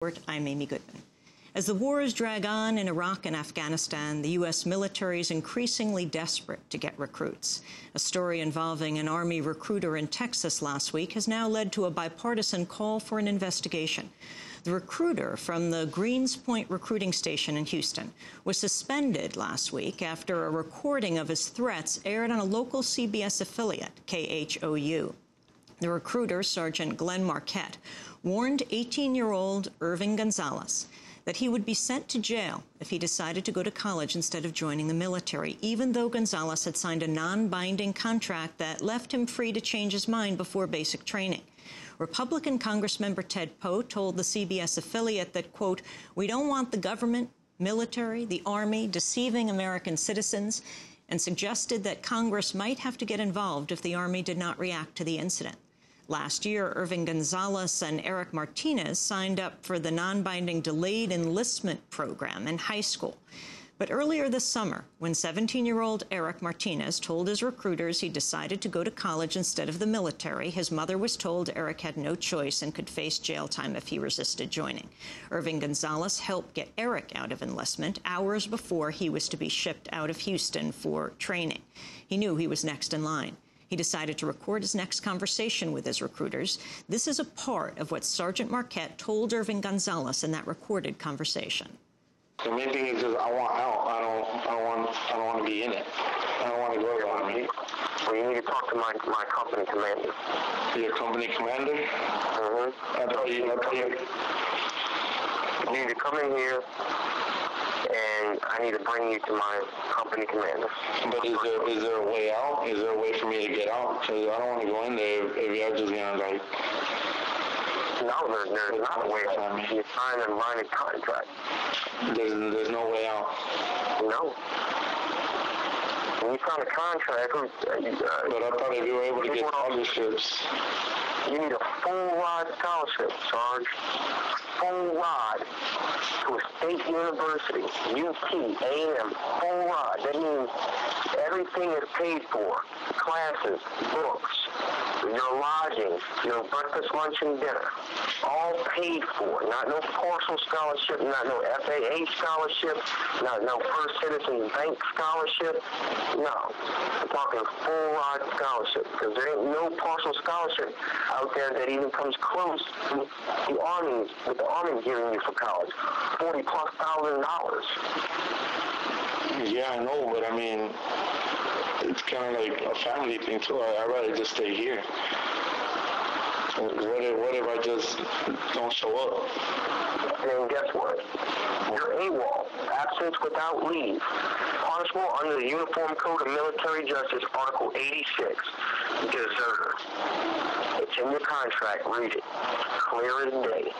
I'm Amy Goodman. As the wars drag on in Iraq and Afghanistan, the U.S. military is increasingly desperate to get recruits. A story involving an Army recruiter in Texas last week has now led to a bipartisan call for an investigation. The recruiter from the Greenspoint Recruiting Station in Houston was suspended last week after a recording of his threats aired on a local CBS affiliate, KHOU. The recruiter, Sergeant Glenn Marquette, warned 18-year-old Irving Gonzalez that he would be sent to jail if he decided to go to college instead of joining the military, even though Gonzalez had signed a non-binding contract that left him free to change his mind before basic training. Republican Congressmember Ted Poe told the CBS affiliate that, quote, "We don't want the government, military, the Army deceiving American citizens," and suggested that Congress might have to get involved if the Army did not react to the incident. Last year, Irving Gonzalez and Eric Martinez signed up for the non-binding delayed enlistment program in high school. But earlier this summer, when 17-year-old Eric Martinez told his recruiters he decided to go to college instead of the military, his mother was told Eric had no choice and could face jail time if he resisted joining. Irving Gonzalez helped get Eric out of enlistment hours before he was to be shipped out of Houston for training. He knew he was next in line. He decided to record his next conversation with his recruiters. This is a part of what Sergeant Marquette told Irving Gonzalez in that recorded conversation. The main thing is just I want out. I don't want to be in it. I don't want to go to the Army. Well, you need to talk to my company commander. Your company commander? Mm-hmm. You need to come in here, and I need to bring you to my company commander. But is there a way out? Is there a way for me to get out? Because I don't want to go in there if you're just going to, like... No, there's not a way out. You sign a binding contract. There's no way out? No. When you sign a contract... but I thought if you were able to get scholarships... You need a full-ride scholarship, Sarge. Full-ride to a state university, UT, A&M, full-ride. That means everything is paid for. Classes, books, your lodging, your breakfast, lunch, and dinner. All paid for. Not no partial scholarship, not no FAA scholarship, not no First Citizens Bank scholarship. No. I'm talking full-ride scholarship, because there ain't no partial scholarship out there that even comes close to the Army, what the Army giving you for college, $40,000+. Yeah, I know, but I mean, it's kind of like a family thing too. I'd rather just stay here. What if I just don't show up? And guess what? You're AWOL, absence without leave. Punishable under the Uniform Code of Military Justice, Article 86, deserter. It's in your contract. Read it. Clear as day.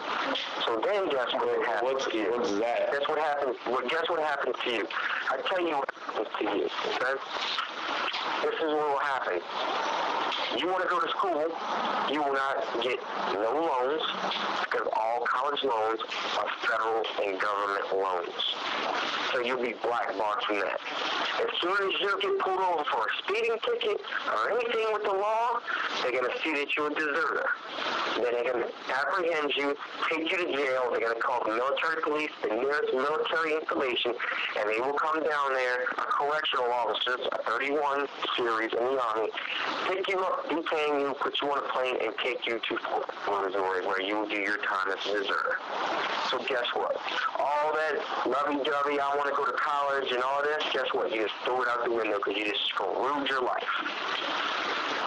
So then guess what happens to you? What's that? Guess what happens? Guess what happens to you? I tell you what happens to you. Okay? This is what will happen. You want to go to school, you will not get no loans, because all college loans are federal and government loans. So you'll be blackballed from that. As soon as you get pulled over for a speeding ticket or anything with the law, they're going to see that you're a deserter. Then they're going to apprehend you, take you to jail. They're going to call the military police, the nearest military installation, and they will come down there, correctional officers, a 31 series in the Army, pick you up, detain you, put you on a plane, and take you to Fort Missouri, where you will do your time as a deserter. So guess what? All that lovey-dovey, I want to go to college and all this, guess what? You just throw it out the window because you just screwed your life.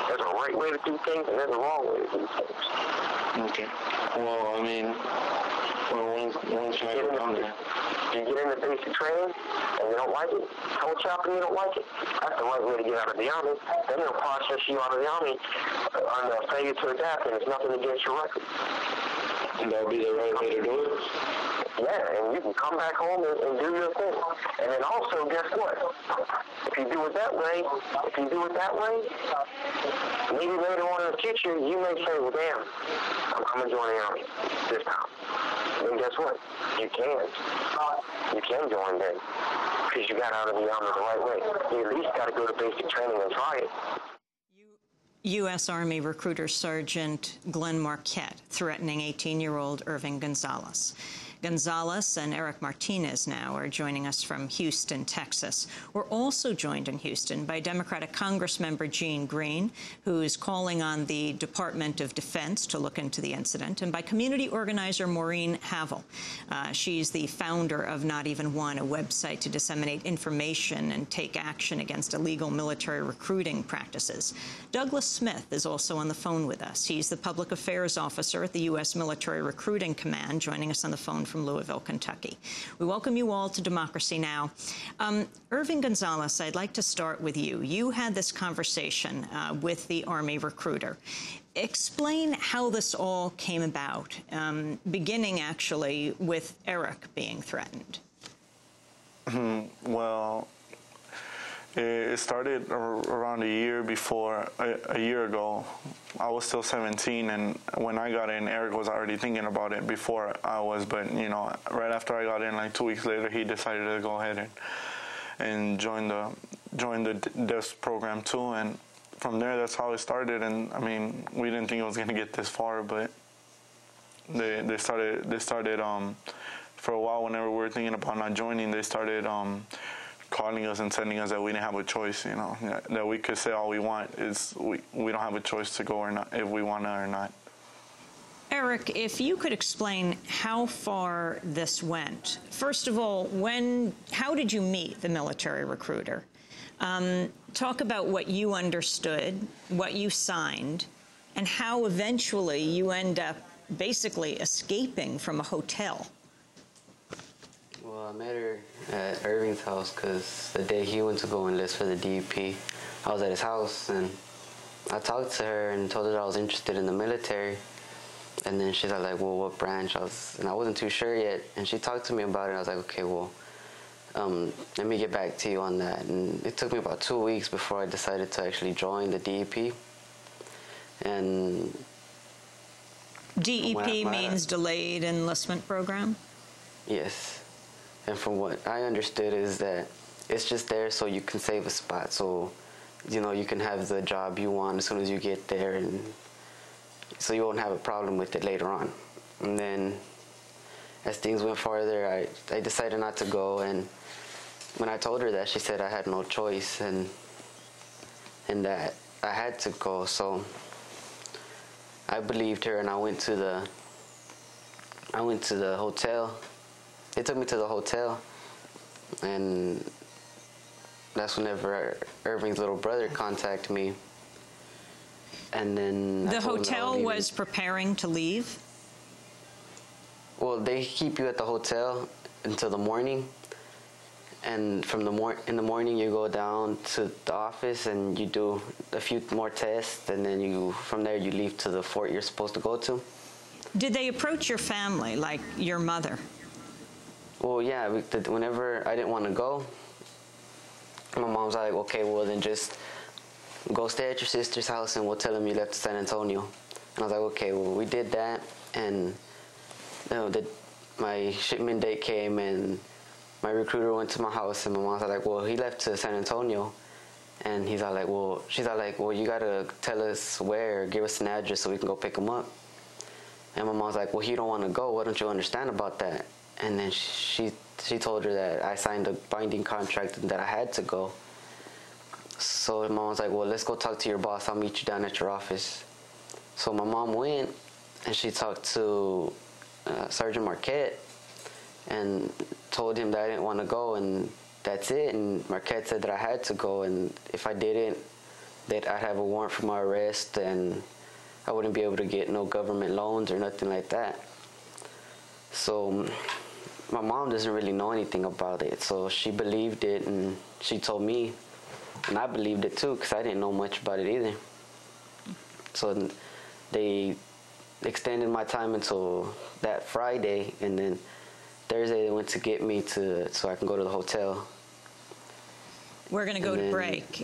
There's a right way to do things, and there's a wrong way to do things. Okay. Well, I mean, when can I go down there? You get into basic training, and you don't like it, tell Chop and you don't like it. That's the right way to get out of the Army. Then they'll process you out of the Army on the failure to adapt, and it's nothing against your record. And that'll be the right way to do it? Yeah, and you can come back home and do your thing. And then also, guess what? If you do it that way, maybe later on in the future, you may say, well, damn, I'm going to join the Army this time. Then guess what? You can. You can join then, because you got out of the Army the right way. You at least got to go to basic training and try it. U.S. Army recruiter Sergeant Glenn Marquette threatening 18-year-old Irving Gonzalez. Gonzalez and Eric Martinez now are joining us from Houston, Texas. We're also joined in Houston by Democratic Congressmember Jean Green, who is calling on the Department of Defense to look into the incident, and by community organizer Maureen Havel. She's the founder of Not Even One, a website to disseminate information and take action against illegal military recruiting practices. Douglas Smith is also on the phone with us. He's the public affairs officer at the U.S. Military Recruiting Command, joining us on the phone from Louisville, Kentucky. We welcome you all to Democracy Now! Irving Gonzalez, I'd like to start with you. You had this conversation with the Army recruiter. Explain how this all came about, beginning actually with Eric being threatened. Well, it started around a year ago. I was still 17, and when I got in, Eric was already thinking about it before I was, but, you know, right after I got in, like 2 weeks later, he decided to go ahead and join the DES program too, and from there, that's how it started. And I mean, we didn't think it was gonna get this far, but they started for a while, whenever we were thinking about not joining, they started calling us and telling us that we didn't have a choice, you know, that we could say all we want, is we don't have a choice to go or not, if we want to or not. Eric, if you could explain how far this went. First of all, how did you meet the military recruiter? Talk about what you understood, what you signed, and how eventually you end up basically escaping from a hotel. Well, I met her at Irving's house because the day he went to go enlist for the DEP, I was at his house, and I talked to her and told her that I was interested in the military. And then she's like, well, what branch? And I wasn't too sure yet. And she talked to me about it, and I was like, okay, well, let me get back to you on that. And it took me about 2 weeks before I decided to actually join the DEP. And DEP means Delayed Enlistment Program? Yes. And from what I understood is that it's just there so you can save a spot. So, you know, you can have the job you want as soon as you get there, and so you won't have a problem with it later on. And then as things went farther, I decided not to go. And when I told her that, she said I had no choice and that I had to go. So I believed her, and I went to the hotel. They took me to the hotel, and that's whenever Irving's little brother contacted me. And then the hotel was preparing to leave? Well, they keep you at the hotel until the morning, and from in the morning you go down to the office and you do a few more tests, and then from there you leave to the fort you're supposed to go to. Did they approach your family, like your mother? Well, yeah, whenever I didn't want to go, my mom's like, okay, well then just go stay at your sister's house and we'll tell them you left to San Antonio. And I was like, okay, well, we did that, and you know, my shipment date came, and my recruiter went to my house, and my mom's like, well, he left to San Antonio. And she's all like, well, you gotta tell us where, give us an address so we can go pick him up. And my mom's like, well, he don't want to go. What don't you understand about that? And then she told her that I signed a binding contract and that I had to go. So my mom's like, well, let's go talk to your boss. I'll meet you down at your office. So my mom went, and she talked to Sergeant Marquette and told him that I didn't want to go, and that's it. And Marquette said that I had to go, and if I didn't, that I'd have a warrant for my arrest, and I wouldn't be able to get no government loans or nothing like that. So my mom doesn't really know anything about it, so she believed it, and she told me, and I believed it too, because I didn't know much about it either. So they extended my time until that Friday, and then Thursday they went to get me so I can go to the hotel. We're going to go to break.